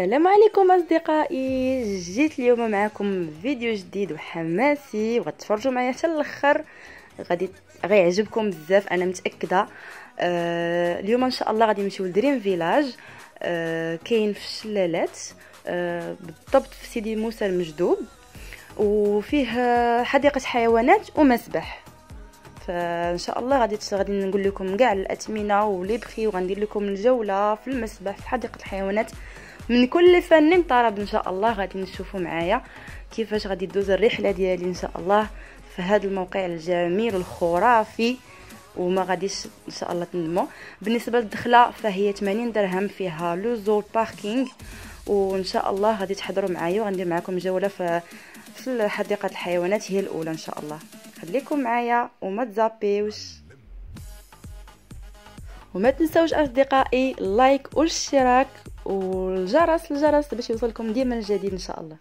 السلام عليكم اصدقائي. جيت اليوم معكم فيديو جديد وحماسي وغتفرجوا معايا حتى الاخر. غيعجبكم بزاف انا متاكده. اليوم ان شاء الله غادي نمشيو لدريم فيلاج. كاين في الشلالات، بالضبط في سيدي موسى المجدوب، وفيه حديقه حيوانات ومسبح. فان شاء الله غادي نقول لكم كاع الاثمنه ولي بخي، وغندير لكم الجوله في المسبح في حديقه الحيوانات من كل فن طرب. ان شاء الله غادي نشوفوا معايا كيفاش غادي تدوز الرحله ديالي ان شاء الله في هذا الموقع الجميل الخرافي، وما غاديش ان شاء الله تندموا. بالنسبه للدخله فهي 80 درهم، فيها لوزور باركينغ، وان شاء الله غادي تحضروا معايا وغندير معكم جوله في حديقه الحيوانات هي الاولى ان شاء الله. خليكم معايا وما تزابيوش، وما تنسوش اصدقائي اللايك والاشتراك والجرس باش يوصلكم ديما الجديد ان شاء الله.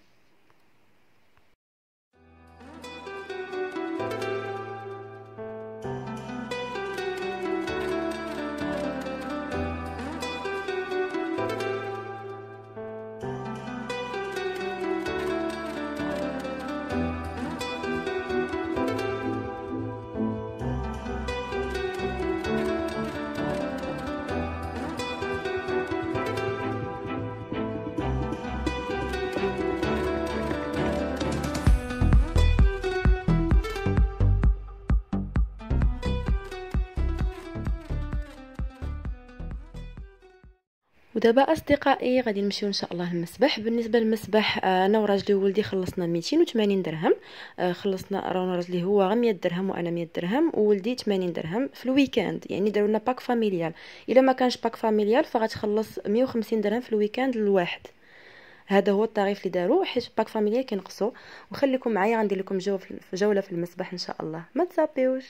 ودابا اصدقائي غادي نمشيو ان شاء الله للمسبح. بالنسبه للمسبح انا وراجلي وولدي خلصنا 280 درهم. خلصنا رانا راجلي هو غير 100 درهم وانا 100 درهم وولدي 80 درهم في الويكاند، يعني داروا لنا باك فاميليال. الا ما كانش باك فاميليال فغتخلص 150 درهم في الويكاند للواحد. هذا هو التعريف اللي داروا، حيت باك فاميليال كينقصوا. وخليكم معايا غندير لكم جوله في المسبح ان شاء الله، ما تسابيوش.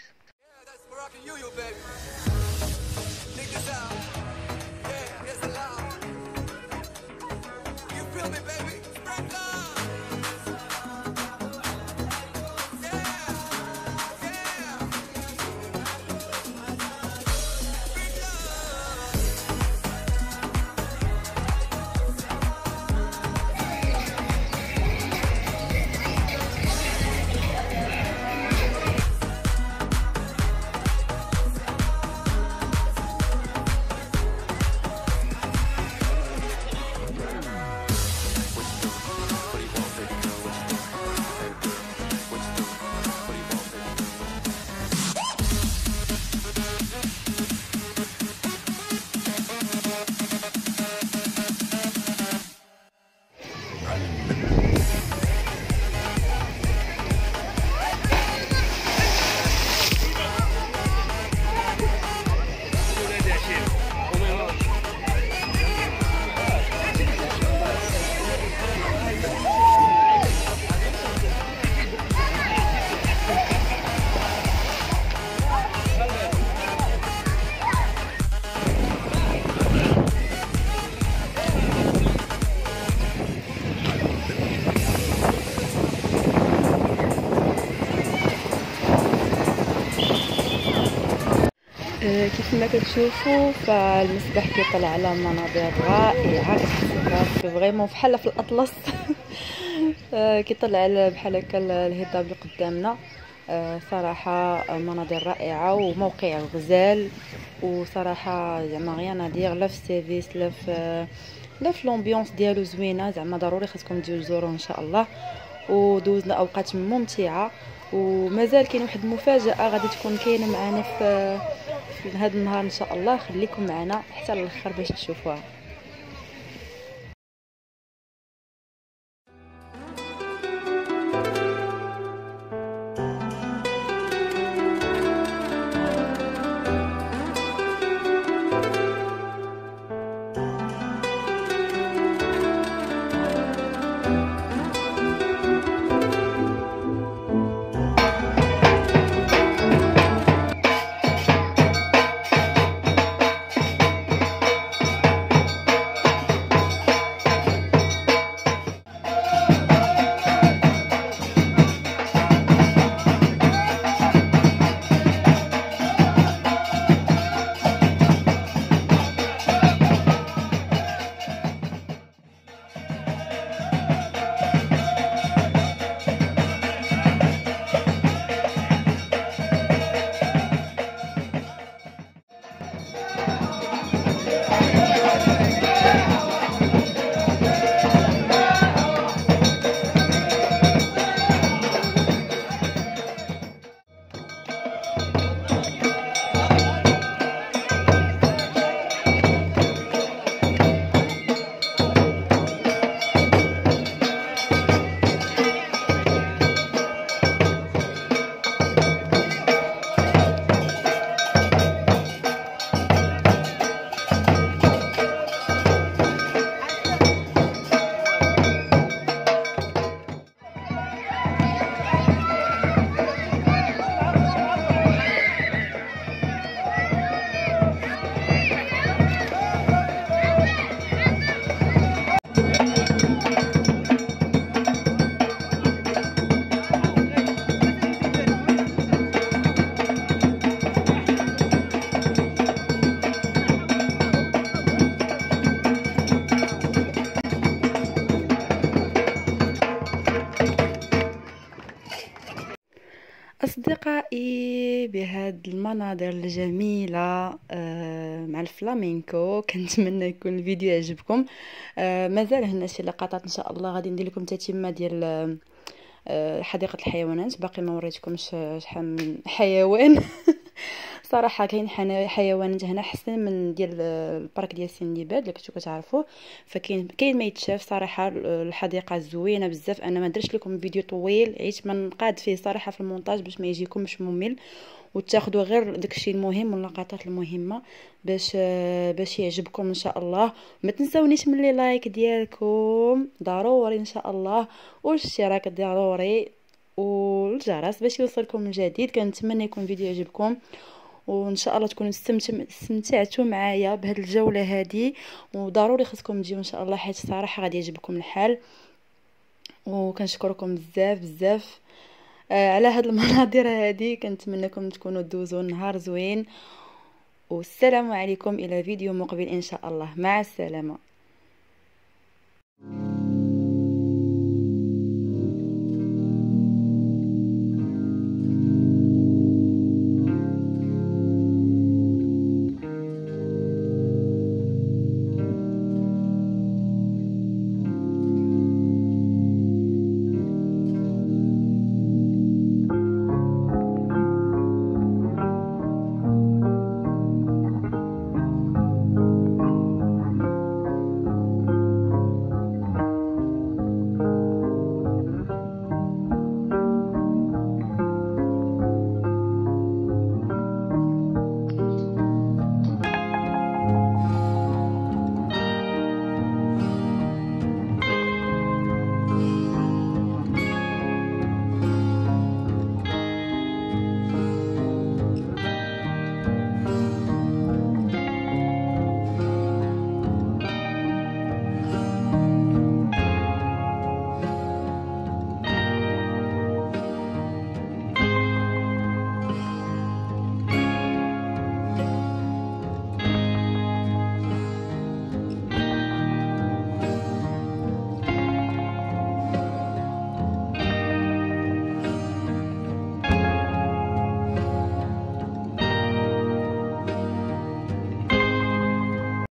كيف ما كتشوفوا فالمسبح كيطلع على مناظر رائعه، كتحسوا فريمون بحال في الاطلس. كيطلع على بحال هكا الهضاب اللي قدامنا. صراحه مناظر رائعه وموقع غزال، وصراحه زعما غير دير لا في السيرفيس لا في لومبيونس ديالو زوينه. زعما ضروري خاصكم تجيو تزوروه ان شاء الله. ودوزنا اوقات ممتعه، ومازال كاين واحد المفاجاه غادي تكون كاينه معنا في هذا النهار ان شاء الله. خليكم معنا حتى للاخر باش تشوفوها. نختفي بهاد المناظر الجميله مع الفلامينكو. كنتمنى يكون الفيديو يعجبكم. مازال هنا شي لقطات ان شاء الله غادي ندير لكم تتمه ديال حديقه الحيوانات. باقي ما وريتكمش شحال من حيوان. صراحه كاين حيوانات هنا احسن من ديال البارك ديال سندباد اللي كنتو كتعرفوه. فكاين ما يتشاف صراحه. الحديقه زوينه بزاف. انا ما درتش لكم فيديو طويل، عيت ما نقاد فيه صراحه في المونتاج باش ما يجيكمش ممل، وتاخذوا غير داكشي المهم واللقطات المهمه باش يعجبكم ان شاء الله. ما تنسونيش من لي لايك ديالكم ضروري ان شاء الله، والاشتراك ضروري، والجرس باش يوصلكم الجديد. كنتمنى يكون الفيديو يعجبكم، وان شاء الله تكونوا استمتعتوا معايا بهذه الجوله هذه. وضروري خصكم تجيو ان شاء الله، حيت صراحه غادي يعجبكم الحال. وكنشكركم بزاف بزاف على هاد المناظر هذه. كنتمنىكم تكونوا دوزوا نهار زوين، والسلام عليكم الى فيديو مقبل ان شاء الله. مع السلامه.